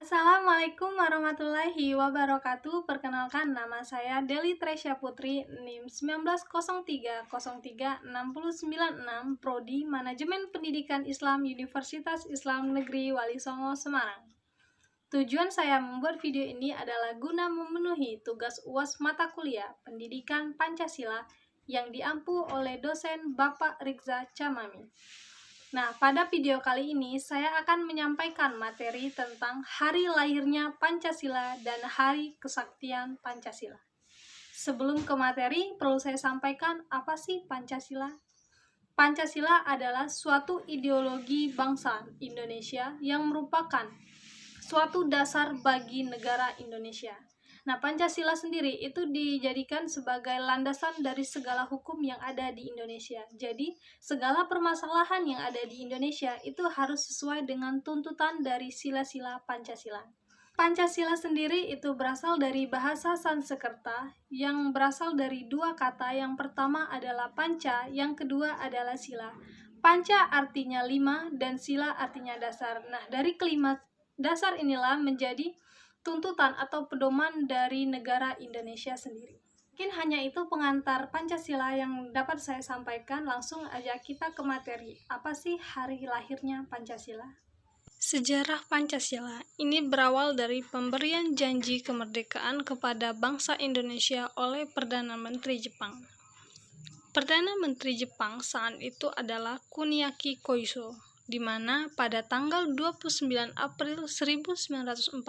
Assalamualaikum warahmatullahi wabarakatuh. Perkenalkan, nama saya Deli Tresya Putri, NIM 1903036996, Prodi Manajemen Pendidikan Islam, Universitas Islam Negeri Wali Songo, Semarang. Tujuan saya membuat video ini adalah guna memenuhi tugas UAS mata kuliah Pendidikan Pancasila yang diampu oleh dosen Bapak Rizza Chamami. Nah, pada video kali ini saya akan menyampaikan materi tentang hari lahirnya Pancasila dan Hari Kesaktian Pancasila. Sebelum ke materi, perlu saya sampaikan apa sih Pancasila? Pancasila adalah suatu ideologi bangsa Indonesia yang merupakan suatu dasar bagi negara Indonesia. Nah, Pancasila sendiri itu dijadikan sebagai landasan dari segala hukum yang ada di Indonesia. Jadi, segala permasalahan yang ada di Indonesia itu harus sesuai dengan tuntutan dari sila-sila Pancasila. Pancasila sendiri itu berasal dari bahasa Sanskerta yang berasal dari dua kata. Yang pertama adalah panca, yang kedua adalah sila. Panca artinya 5 dan sila artinya dasar. Nah, dari kelima dasar inilah menjadi tuntutan atau pedoman dari negara Indonesia sendiri. Mungkin hanya itu pengantar Pancasila yang dapat saya sampaikan. Langsung aja kita ke materi. Apa sih hari lahirnya Pancasila? Sejarah Pancasila ini berawal dari pemberian janji kemerdekaan kepada bangsa Indonesia oleh Perdana Menteri Jepang. Perdana Menteri Jepang saat itu adalah Kuniaki Koiso, di mana pada tanggal 29 April 1945,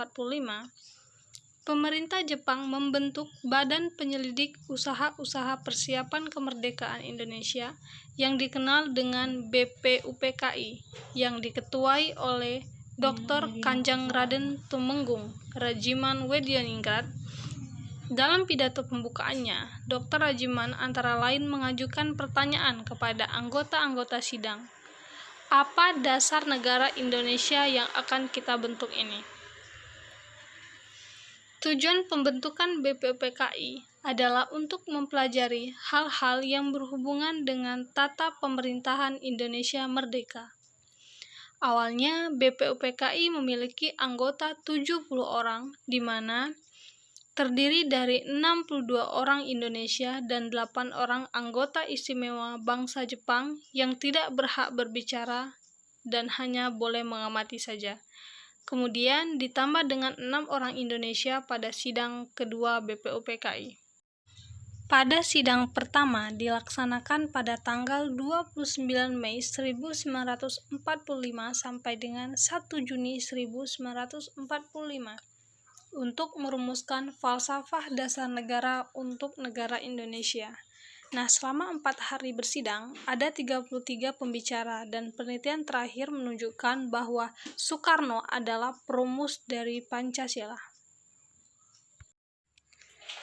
pemerintah Jepang membentuk Badan Penyelidik Usaha-Usaha Persiapan Kemerdekaan Indonesia yang dikenal dengan BPUPKI, yang diketuai oleh Dr. Kanjeng Raden Tumenggung, Rajiman Wedyaningrat. Dalam pidato pembukaannya, Dr. Rajiman antara lain mengajukan pertanyaan kepada anggota-anggota sidang. Apa dasar negara Indonesia yang akan kita bentuk ini? Tujuan pembentukan BPUPKI adalah untuk mempelajari hal-hal yang berhubungan dengan tata pemerintahan Indonesia merdeka. Awalnya BPUPKI memiliki anggota 70 orang, di mana terdiri dari 62 orang Indonesia dan 8 orang anggota istimewa bangsa Jepang yang tidak berhak berbicara dan hanya boleh mengamati saja. Kemudian ditambah dengan 6 orang Indonesia pada sidang kedua BPUPKI. Pada sidang pertama dilaksanakan pada tanggal 29 Mei 1945 sampai dengan 1 Juni 1945 untuk merumuskan falsafah dasar negara untuk negara Indonesia. Nah, selama 4 hari bersidang, ada 33 pembicara dan penelitian terakhir menunjukkan bahwa Soekarno adalah perumus dari Pancasila.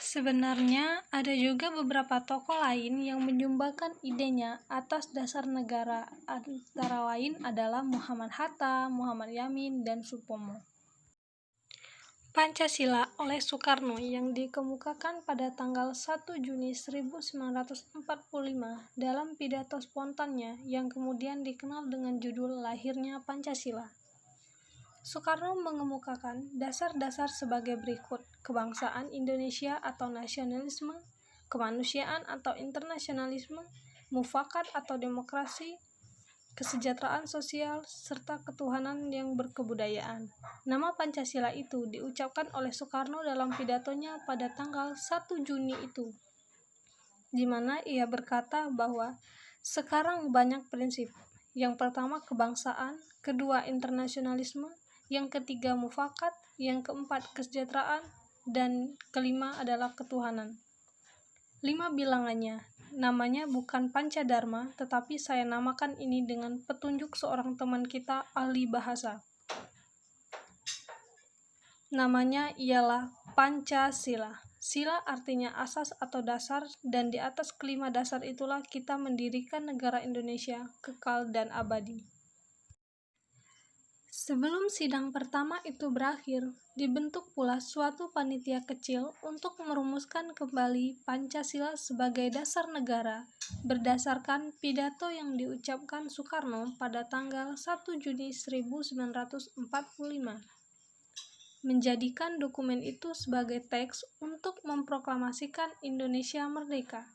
Sebenarnya ada juga beberapa tokoh lain yang menyumbangkan idenya atas dasar negara, antara lain adalah Muhammad Hatta, Muhammad Yamin, dan Supomo. Pancasila oleh Soekarno yang dikemukakan pada tanggal 1 Juni 1945 dalam pidato spontannya yang kemudian dikenal dengan judul Lahirnya Pancasila. Soekarno mengemukakan dasar-dasar sebagai berikut: kebangsaan Indonesia atau nasionalisme, kemanusiaan atau internasionalisme, mufakat atau demokrasi, kesejahteraan sosial, serta ketuhanan yang berkebudayaan. Nama Pancasila itu diucapkan oleh Soekarno dalam pidatonya pada tanggal 1 Juni itu, di mana ia berkata bahwa sekarang banyak prinsip. Yang pertama kebangsaan, kedua internasionalisme, yang ketiga mufakat, yang keempat kesejahteraan, dan kelima adalah ketuhanan. 5 bilangannya. Namanya bukan Pancadharma, tetapi saya namakan ini dengan petunjuk seorang teman kita ahli bahasa. Namanya ialah Pancasila. Sila artinya asas atau dasar, dan di atas kelima dasar itulah kita mendirikan negara Indonesia kekal dan abadi. Sebelum sidang pertama itu berakhir, dibentuk pula suatu panitia kecil untuk merumuskan kembali Pancasila sebagai dasar negara berdasarkan pidato yang diucapkan Soekarno pada tanggal 1 Juni 1945. menjadikan dokumen itu sebagai teks untuk memproklamasikan Indonesia merdeka.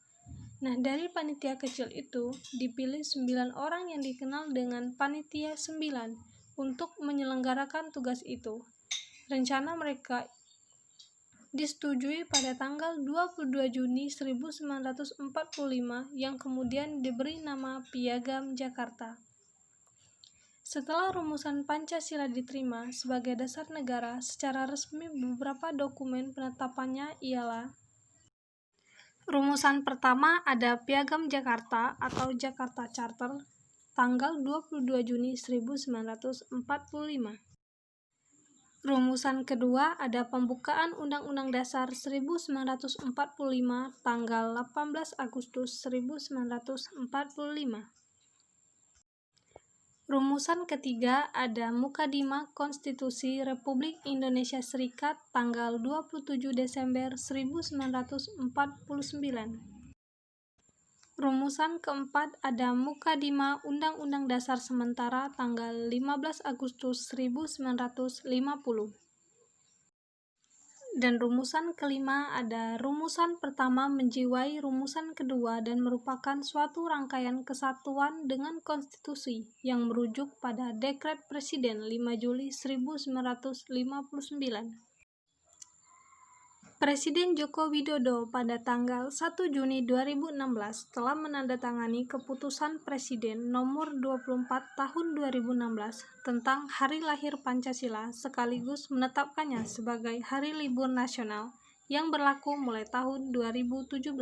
Nah, dari panitia kecil itu dipilih 9 orang yang dikenal dengan Panitia 9 untuk menyelenggarakan tugas itu. Rencana mereka disetujui pada tanggal 22 Juni 1945 yang kemudian diberi nama Piagam Jakarta. Setelah rumusan Pancasila diterima sebagai dasar negara secara resmi, beberapa dokumen penetapannya ialah: rumusan pertama ada Piagam Jakarta atau Jakarta Charter tanggal 22 Juni 1945. Rumusan kedua ada Pembukaan Undang-Undang Dasar 1945 tanggal 18 Agustus 1945. Rumusan ketiga ada Mukadimah Konstitusi Republik Indonesia Serikat tanggal 27 Desember 1949. Rumusan keempat ada Mukadimah Undang-Undang Dasar Sementara tanggal 15 Agustus 1950. Dan rumusan kelima ada rumusan pertama menjiwai rumusan kedua dan merupakan suatu rangkaian kesatuan dengan konstitusi yang merujuk pada Dekret Presiden 5 Juli 1959. Presiden Joko Widodo pada tanggal 1 Juni 2016 telah menandatangani Keputusan Presiden Nomor 24 Tahun 2016 tentang Hari Lahir Pancasila sekaligus menetapkannya sebagai Hari Libur Nasional yang berlaku mulai tahun 2017.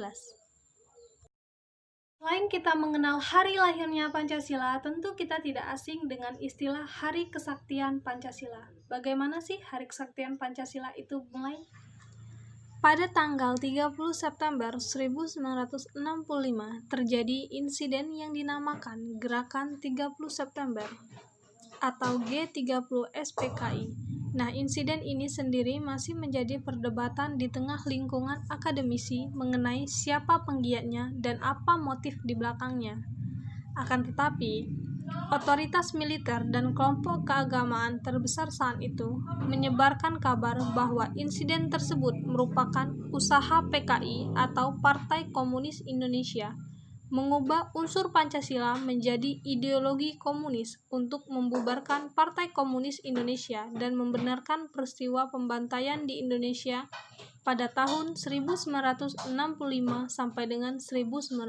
Selain kita mengenal hari lahirnya Pancasila, tentu kita tidak asing dengan istilah Hari Kesaktian Pancasila. Bagaimana sih Hari Kesaktian Pancasila itu mulai? Pada tanggal 30 September 1965 terjadi insiden yang dinamakan Gerakan 30 September atau G30 SPKI. Nah, insiden ini sendiri masih menjadi perdebatan di tengah lingkungan akademisi mengenai siapa penggiatnya dan apa motif di belakangnya. Akan tetapi, otoritas militer dan kelompok keagamaan terbesar saat itu menyebarkan kabar bahwa insiden tersebut merupakan usaha PKI atau Partai Komunis Indonesia mengubah unsur Pancasila menjadi ideologi komunis untuk membubarkan Partai Komunis Indonesia dan membenarkan peristiwa pembantaian di Indonesia pada tahun 1965 sampai dengan 1966.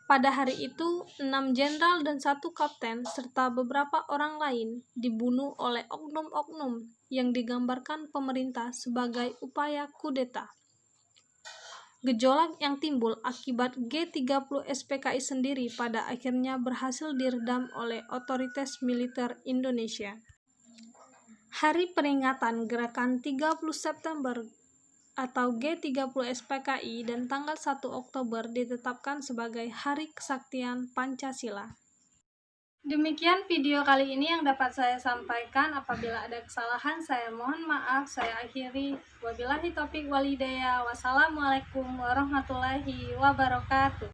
Pada hari itu, 6 jenderal dan 1 kapten serta beberapa orang lain dibunuh oleh oknum-oknum yang digambarkan pemerintah sebagai upaya kudeta. Gejolak yang timbul akibat G30 SPKI sendiri pada akhirnya berhasil diredam oleh otoritas militer Indonesia. Hari peringatan Gerakan 30 September atau G30 SPKI dan tanggal 1 Oktober ditetapkan sebagai Hari Kesaktian Pancasila. Demikian video kali ini yang dapat saya sampaikan. Apabila ada kesalahan, saya mohon maaf. Saya akhiri. Wabillahi taufiq wal hidayah. Wassalamualaikum warahmatullahi wabarakatuh.